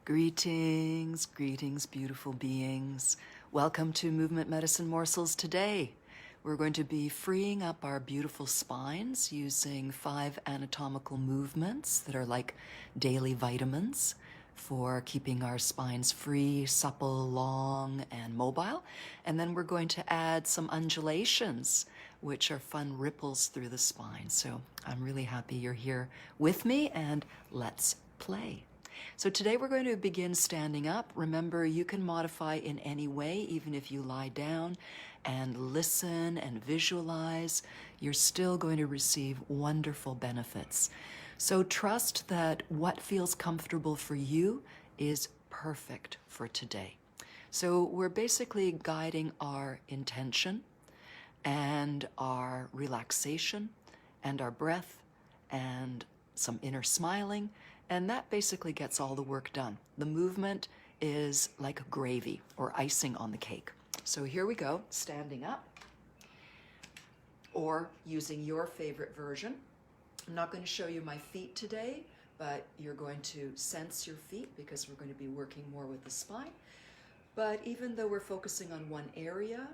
Greetings, greetings, beautiful beings. Welcome to Movement Medicine Morsels today. We're going to be freeing up our beautiful spines using 5 anatomical movements that are like daily vitamins for keeping our spines free, supple, long, and mobile. And then we're going to add some undulations, which are fun ripples through the spine. So I'm really happy you're here with me, and let's play. So today we're going to begin standing up. Remember, you can modify in any way, even if you lie down and listen and visualize, you're still going to receive wonderful benefits. So trust that what feels comfortable for you is perfect for today. So we're basically guiding our intention and our relaxation and our breath and some inner smiling, and that basically gets all the work done. The movement is like gravy or icing on the cake. So here we go, standing up or using your favorite version. I'm not going to show you my feet today, but you're going to sense your feet because we're going to be working more with the spine. But even though we're focusing on one area,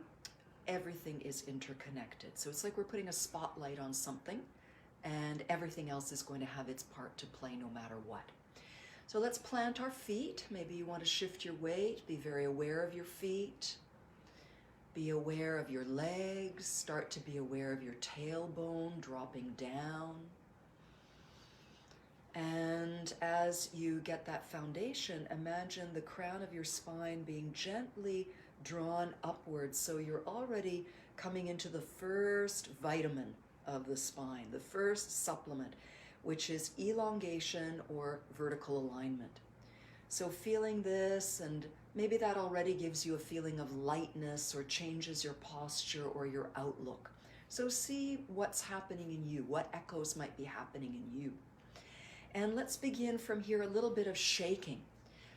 everything is interconnected. So it's like we're putting a spotlight on something, and everything else is going to have its part to play no matter what. So let's plant our feet. Maybe you want to shift your weight, be very aware of your feet, be aware of your legs, start to be aware of your tailbone dropping down. And as you get that foundation, imagine the crown of your spine being gently drawn upwards, so you're already coming into the first vitamin of the spine, the first supplement, which is elongation or vertical alignment. So feeling this, and maybe that already gives you a feeling of lightness or changes your posture or your outlook. So see what's happening in you, what echoes might be happening in you. And let's begin from here, a little bit of shaking.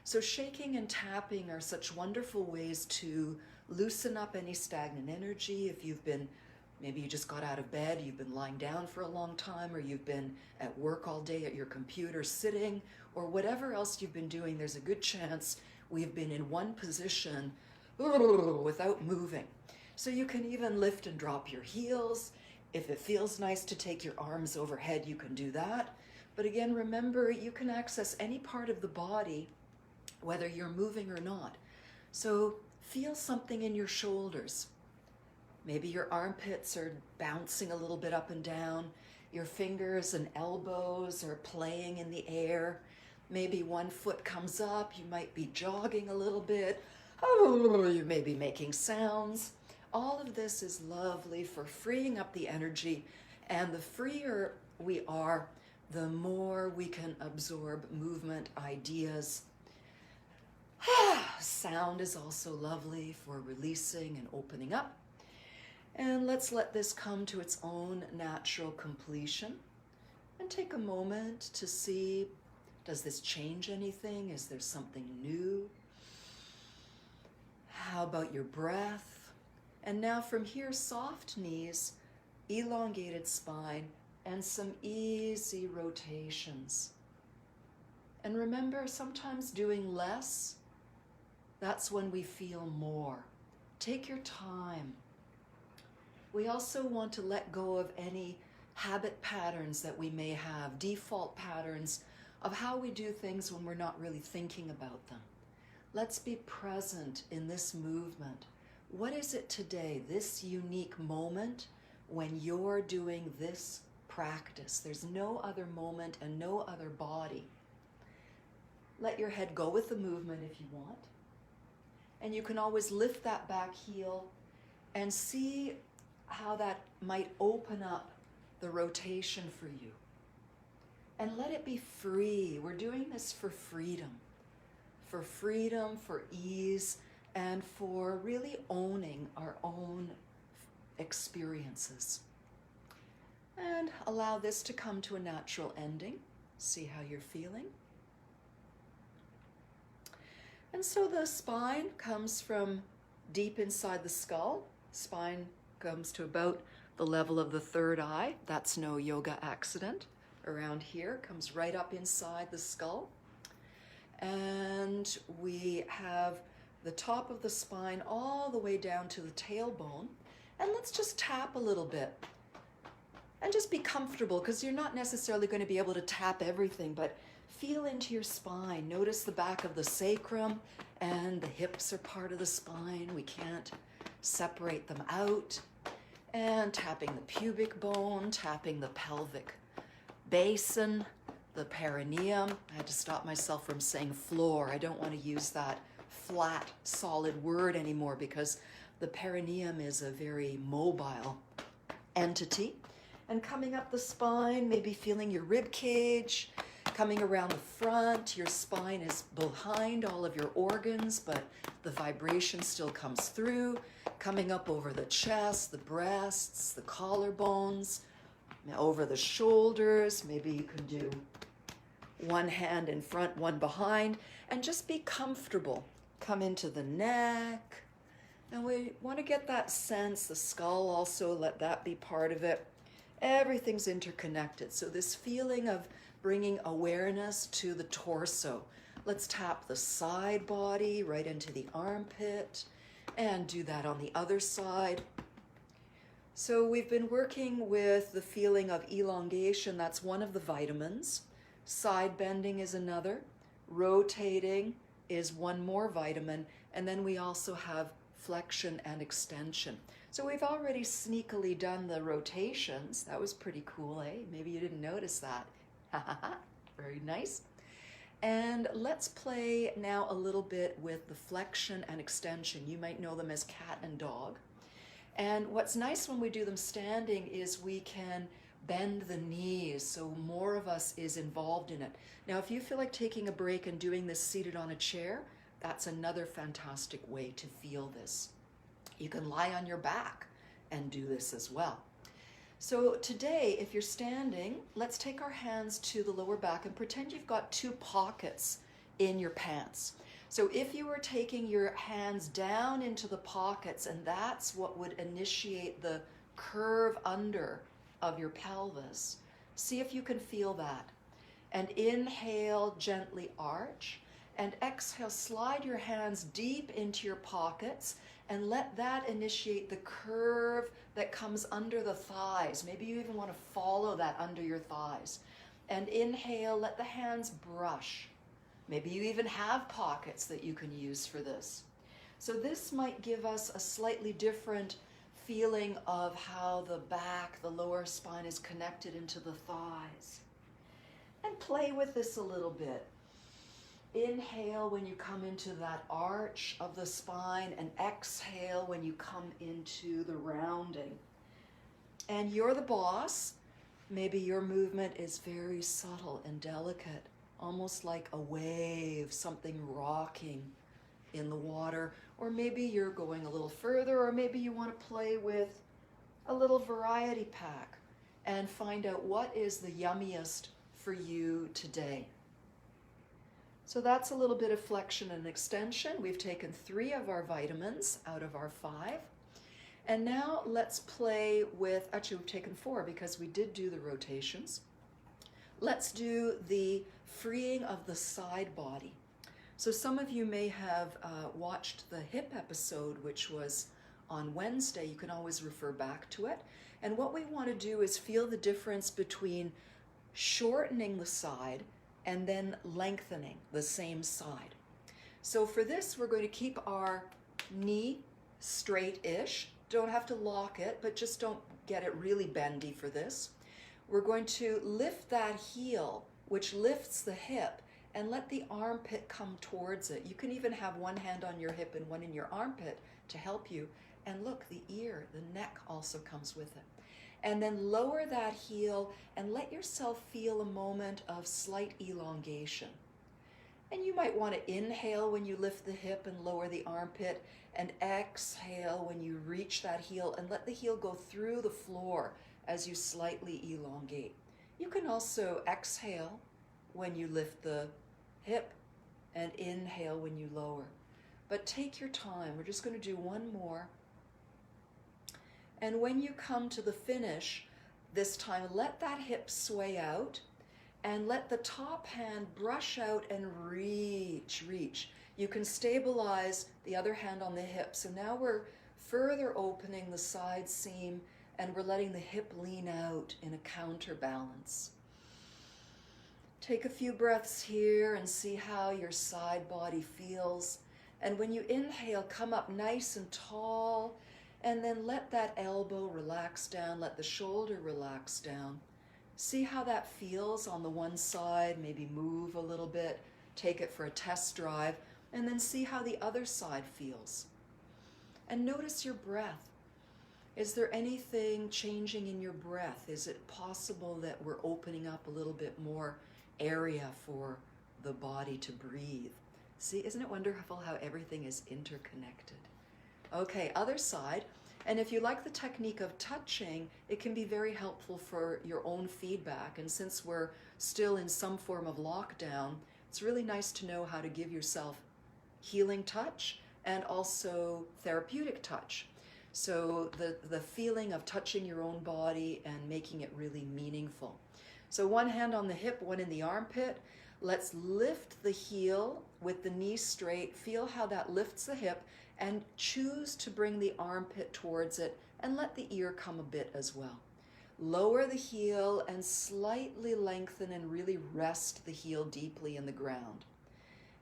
So shaking and tapping are such wonderful ways to loosen up any stagnant energy. If you've been Maybe you just got out of bed, you've been lying down for a long time, or you've been at work all day at your computer sitting, or whatever else you've been doing, there's a good chance we've been in one position without moving. So you can even lift and drop your heels. If it feels nice to take your arms overhead, you can do that. But again, remember, you can access any part of the body, whether you're moving or not. So feel something in your shoulders. Maybe your armpits are bouncing a little bit up and down. Your fingers and elbows are playing in the air. Maybe one foot comes up. You might be jogging a little bit. Oh, you may be making sounds. All of this is lovely for freeing up the energy. And the freer we are, the more we can absorb movement, ideas. Sound is also lovely for releasing and opening up. And let's let this come to its own natural completion and take a moment to see, does this change anything? Is there something new? How about your breath? And now from here, soft knees, elongated spine, and some easy rotations. And remember, sometimes doing less, that's when we feel more. Take your time. We also want to let go of any habit patterns that we may have, default patterns of how we do things when we're not really thinking about them. Let's be present in this movement. What is it today, this unique moment when you're doing this practice? There's no other moment and no other body. Let your head go with the movement if you want. And you can always lift that back heel and see how that might open up the rotation for you. And let it be free. We're doing this for freedom, for ease, and for really owning our own experiences. And allow this to come to a natural ending. See how you're feeling. And so the spine comes from deep inside the skull. Spine comes to about the level of the third eye. That's no yoga accident. Around here, comes right up inside the skull. And we have the top of the spine all the way down to the tailbone. And let's just tap a little bit. And just be comfortable, because you're not necessarily going to be able to tap everything, but feel into your spine. Notice the back of the sacrum, and the hips are part of the spine. We can't separate them out. And tapping the pubic bone, tapping the pelvic basin, the perineum. I had to stop myself from saying floor. I don't want to use that flat, solid word anymore, because the perineum is a very mobile entity. And coming up the spine, maybe feeling your rib cage, coming around the front. Your spine is behind all of your organs, but the vibration still comes through. Coming up over the chest, the breasts, the collarbones, over the shoulders. Maybe you can do one hand in front, one behind, and just be comfortable. Come into the neck. And we want to get that sense, the skull also, let that be part of it. Everything's interconnected. So this feeling of bringing awareness to the torso. Let's tap the side body right into the armpit, and do that on the other side. So we've been working with the feeling of elongation. That's one of the vitamins. Side bending is another. Rotating is one more vitamin. And then we also have flexion and extension. So we've already sneakily done the rotations. That was pretty cool, eh? Maybe you didn't notice that. Very nice. And let's play now a little bit with the flexion and extension. You might know them as cat and dog. And what's nice when we do them standing is we can bend the knees, so more of us is involved in it. Now, if you feel like taking a break and doing this seated on a chair, that's another fantastic way to feel this. You can lie on your back and do this as well. So today, if you're standing, let's take our hands to the lower back and pretend you've got two pockets in your pants. So if you were taking your hands down into the pockets, and that's what would initiate the curve under of your pelvis, see if you can feel that. And inhale, gently arch, and exhale, slide your hands deep into your pockets and let that initiate the curve that comes under the thighs. Maybe you even want to follow that under your thighs. And inhale, let the hands brush. Maybe you even have pockets that you can use for this. So this might give us a slightly different feeling of how the back, the lower spine is connected into the thighs. And play with this a little bit. Inhale when you come into that arch of the spine, and exhale when you come into the rounding. And you're the boss. Maybe your movement is very subtle and delicate, almost like a wave, something rocking in the water. Or maybe you're going a little further, or maybe you want to play with a little variety pack and find out what is the yummiest for you today. So that's a little bit of flexion and extension. We've taken 3 of our vitamins out of our 5. And now let's play with, actually we've taken 4 because we did do the rotations. Let's do the freeing of the side body. So some of you may have watched the hip episode, which was on Wednesday. You can always refer back to it. And what we want to do is feel the difference between shortening the side and then lengthening the same side. So for this, we're going to keep our knee straight-ish. Don't have to lock it, but just don't get it really bendy for this. We're going to lift that heel, which lifts the hip, and let the armpit come towards it. You can even have one hand on your hip and one in your armpit to help you. And look, the ear, the neck also comes with it. And then lower that heel and let yourself feel a moment of slight elongation. And you might want to inhale when you lift the hip and lower the armpit, and exhale when you reach that heel and let the heel go through the floor as you slightly elongate. You can also exhale when you lift the hip and inhale when you lower. But take your time. We're just going to do one more. And when you come to the finish, this time let that hip sway out and let the top hand brush out and reach, reach. You can stabilize the other hand on the hip. So now we're further opening the side seam and we're letting the hip lean out in a counterbalance. Take a few breaths here and see how your side body feels. And when you inhale, come up nice and tall, and then let that elbow relax down, let the shoulder relax down. See how that feels on the one side, maybe move a little bit, take it for a test drive, and then see how the other side feels. And notice your breath. Is there anything changing in your breath? Is it possible that we're opening up a little bit more area for the body to breathe? See, isn't it wonderful how everything is interconnected? Okay, other side. And if you like the technique of touching, it can be very helpful for your own feedback. And since we're still in some form of lockdown, it's really nice to know how to give yourself healing touch and also therapeutic touch. So the feeling of touching your own body and making it really meaningful. So one hand on the hip, one in the armpit. Let's lift the heel with the knee straight. Feel how that lifts the hip, and choose to bring the armpit towards it and let the ear come a bit as well. Lower the heel and slightly lengthen and really rest the heel deeply in the ground.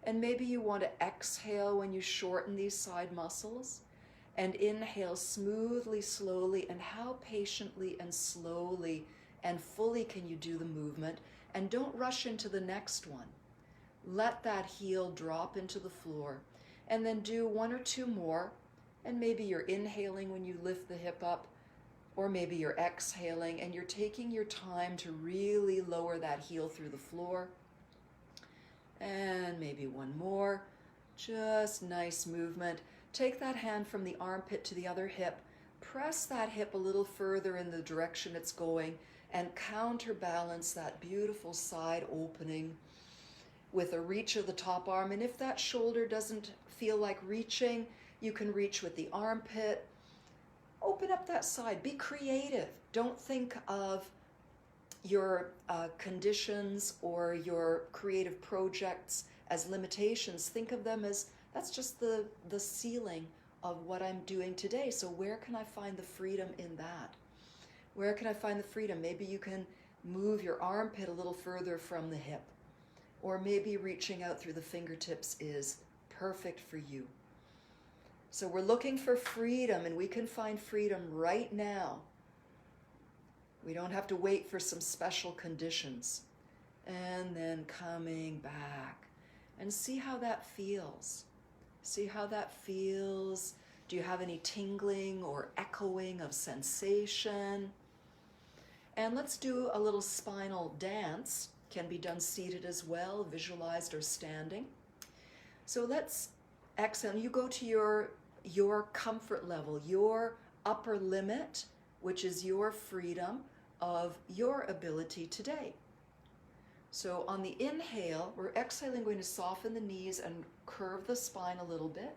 And maybe you want to exhale when you shorten these side muscles, and inhale smoothly, slowly, and how patiently and slowly and fully can you do the movement, and don't rush into the next one. Let that heel drop into the floor, and then do one or two more, and maybe you're inhaling when you lift the hip up, or maybe you're exhaling and you're taking your time to really lower that heel through the floor. And maybe one more, just nice movement. Take that hand from the armpit to the other hip, press that hip a little further in the direction it's going, and counterbalance that beautiful side opening with a reach of the top arm. And if that shoulder doesn't feel like reaching, you can reach with the armpit. Open up that side, be creative. Don't think of your conditions or your creative projects as limitations. Think of them as, that's just the ceiling of what I'm doing today. So where can I find the freedom in that? Where can I find the freedom? Maybe you can move your armpit a little further from the hip, or maybe reaching out through the fingertips is perfect for you. So we're looking for freedom, and we can find freedom right now. We don't have to wait for some special conditions. And then coming back, and see how that feels. See how that feels. Do you have any tingling or echoing of sensation? And let's do a little spinal dance. Can be done seated as well, visualized or standing. So let's exhale. You go to your comfort level, your upper limit, which is your freedom of your ability today. So on the inhale, we're exhaling, going to soften the knees and curve the spine a little bit.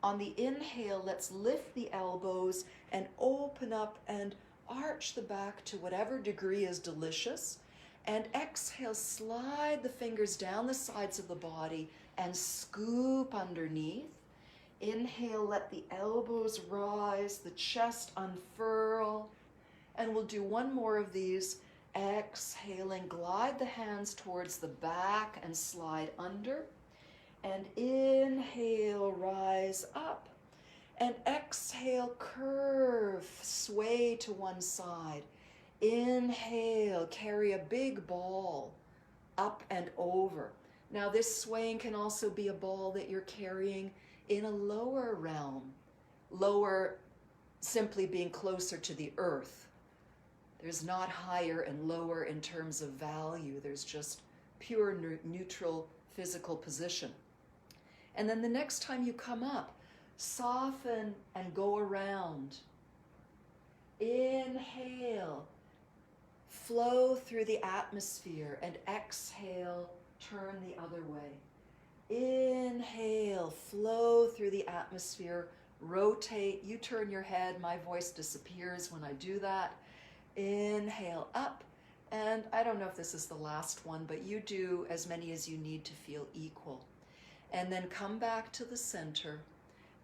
On the inhale, let's lift the elbows and open up and arch the back to whatever degree is delicious. And exhale, slide the fingers down the sides of the body and scoop underneath. Inhale, let the elbows rise, the chest unfurl. And we'll do one more of these. Exhaling, glide the hands towards the back and slide under. And inhale, rise up. And exhale, curve, sway to one side. Inhale, carry a big ball up and over. Now this swaying can also be a ball that you're carrying in a lower realm. Lower simply being closer to the earth. There's not higher and lower in terms of value. There's just pure neutral physical position. And then the next time you come up, soften and go around. Inhale, flow through the atmosphere, and exhale, turn the other way. Inhale, flow through the atmosphere, rotate, you turn your head, my voice disappears when I do that. Inhale up, And I don't know if this is the last one, but you do as many as you need to feel equal. And then come back to the center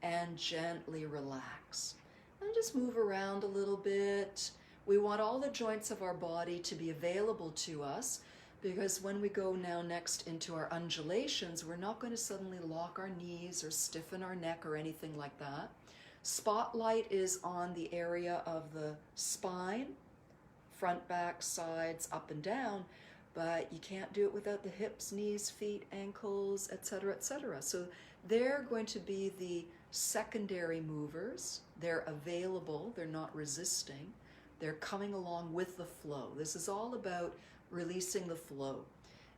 and gently relax. And just move around a little bit. We want all the joints of our body to be available to us, because when we go now next into our undulations, we're not going to suddenly lock our knees or stiffen our neck or anything like that. Spotlight is on the area of the spine, front, back, sides, up and down, but you can't do it without the hips, knees, feet, ankles, etc., etc. So they're going to be the secondary movers. They're available, they're not resisting, they're coming along with the flow. This is all about releasing the flow.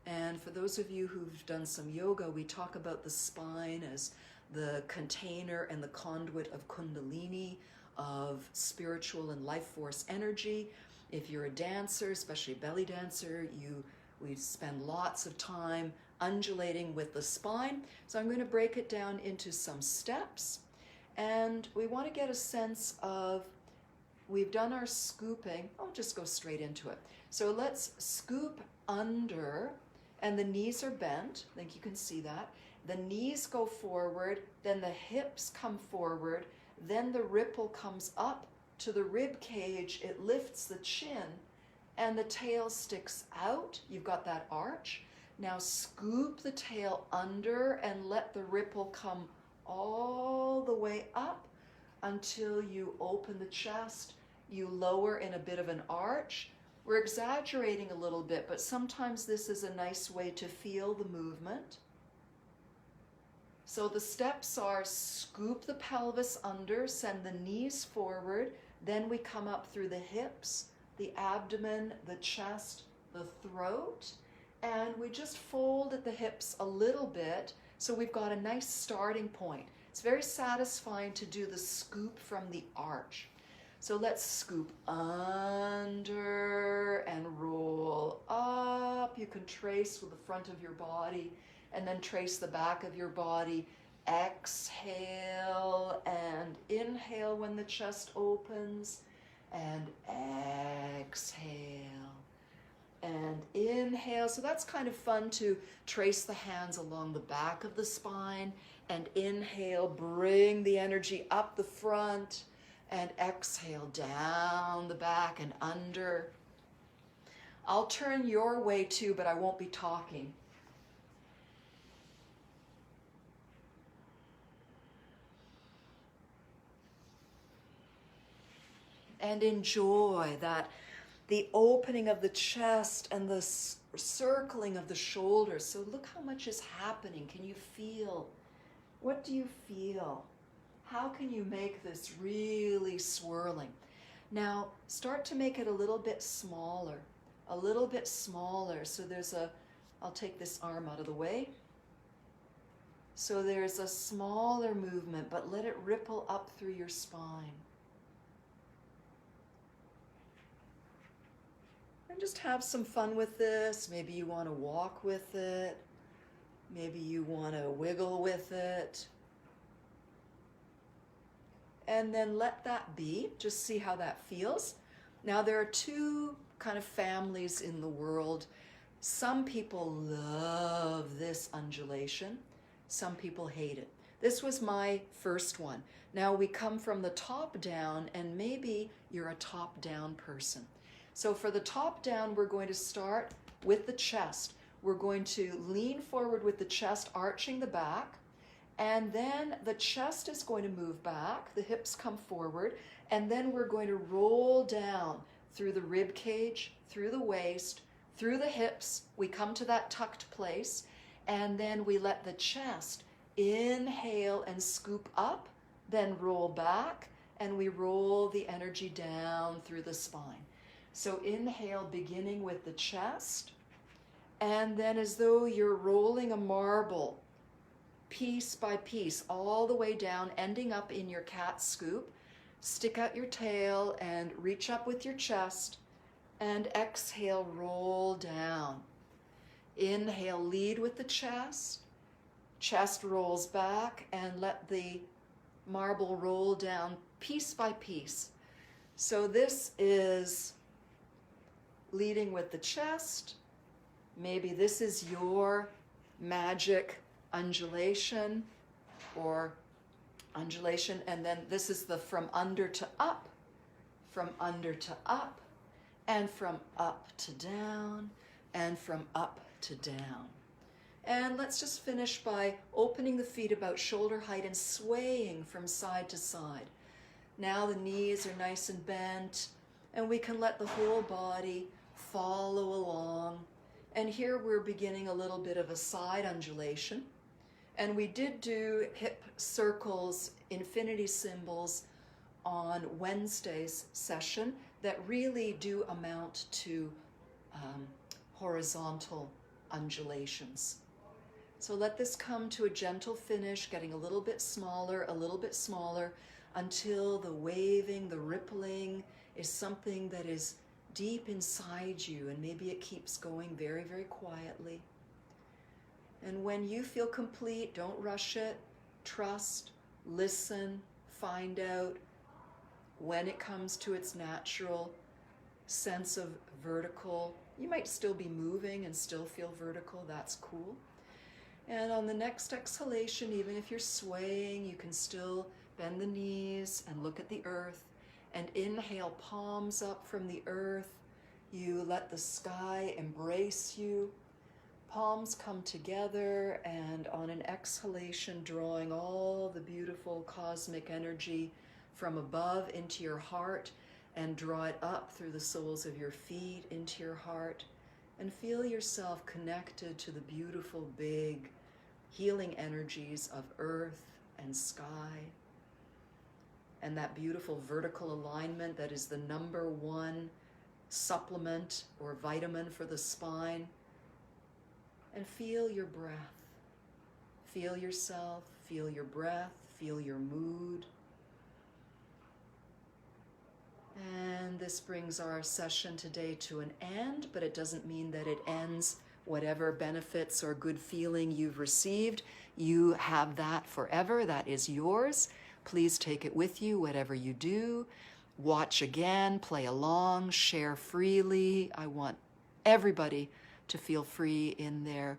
And for those of you who've done some yoga, we talk about the spine as the container and the conduit of Kundalini, of spiritual and life force energy. If you're a dancer, especially a belly dancer, we spend lots of time undulating with the spine. So I'm going to break it down into some steps. And we want to get a sense of, we've done our scooping. I'll just go straight into it. So let's scoop under, and the knees are bent. I think you can see that. The knees go forward, then the hips come forward, then the ripple comes up to the rib cage, it lifts the chin, and the tail sticks out. You've got that arch. Now scoop the tail under and let the ripple come all the way up until you open the chest. You lower in a bit of an arch. We're exaggerating a little bit, but sometimes this is a nice way to feel the movement. So the steps are scoop the pelvis under, send the knees forward, then we come up through the hips, the abdomen, the chest, the throat, and we just fold at the hips a little bit, so we've got a nice starting point. It's very satisfying to do the scoop from the arch. So let's scoop under and roll up. You can trace with the front of your body and then trace the back of your body. Exhale and inhale when the chest opens, and exhale and inhale. So that's kind of fun to trace the hands along the back of the spine, and inhale, bring the energy up the front, and exhale down the back and under. I'll turn your way too, but I won't be talking. And enjoy that, the opening of the chest and the circling of the shoulders. So look how much is happening. Can you feel? What do you feel? How can you make this really swirling? Now start to make it a little bit smaller, a little bit smaller. So there's I'll take this arm out of the way. So there's a smaller movement, but let it ripple up through your spine. And just have some fun with this. Maybe you want to walk with it. Maybe you want to wiggle with it. And then let that be. Just see how that feels. Now there are two kind of families in the world. Some people love this undulation. Some people hate it. This was my first one. Now we come from the top down, and maybe you're a top down person. So for the top down, we're going to start with the chest. We're going to lean forward with the chest, arching the back, and then the chest is going to move back, the hips come forward, and then we're going to roll down through the rib cage, through the waist, through the hips. We come to that tucked place, and then we let the chest inhale and scoop up, then roll back, and we roll the energy down through the spine. So inhale, beginning with the chest, and then as though you're rolling a marble, piece by piece, all the way down, ending up in your cat scoop. Stick out your tail and reach up with your chest, and exhale, roll down. Inhale, lead with the chest. Chest rolls back, and let the marble roll down piece by piece. So this is leading with the chest. Maybe this is your magic undulation or undulation, and then this is the from under to up, from under to up, and from up to down, and from up to down. And let's just finish by opening the feet about shoulder height and swaying from side to side. Now the knees are nice and bent, and we can let the whole body follow along. And here we're beginning a little bit of a side undulation. And we did do hip circles, infinity symbols on Wednesday's session that really do amount to horizontal undulations. So let this come to a gentle finish, getting a little bit smaller, until the waving, the rippling is something that is deep inside you, and maybe it keeps going very, very quietly. And when you feel complete, don't rush it. Trust, listen, find out when it comes to its natural sense of vertical. You might still be moving and still feel vertical. That's cool. And on the next exhalation, even if you're swaying, you can still bend the knees and look at the earth. And inhale, palms up from the earth. You let the sky embrace you. Palms come together, and on an exhalation, drawing all the beautiful cosmic energy from above into your heart, and draw it up through the soles of your feet into your heart, and feel yourself connected to the beautiful, big, healing energies of earth and sky, and that beautiful vertical alignment that is the #1 supplement or vitamin for the spine. And feel your breath. Feel yourself, feel your breath, feel your mood. And this brings our session today to an end, but it doesn't mean that it ends. Whatever benefits or good feeling you've received, you have that forever. That is yours. Please take it with you, whatever you do. Watch again, play along, share freely. I want everybody to feel free in their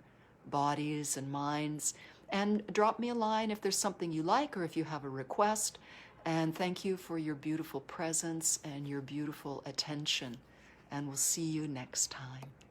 bodies and minds. And drop me a line if there's something you like or if you have a request. And thank you for your beautiful presence and your beautiful attention. And we'll see you next time.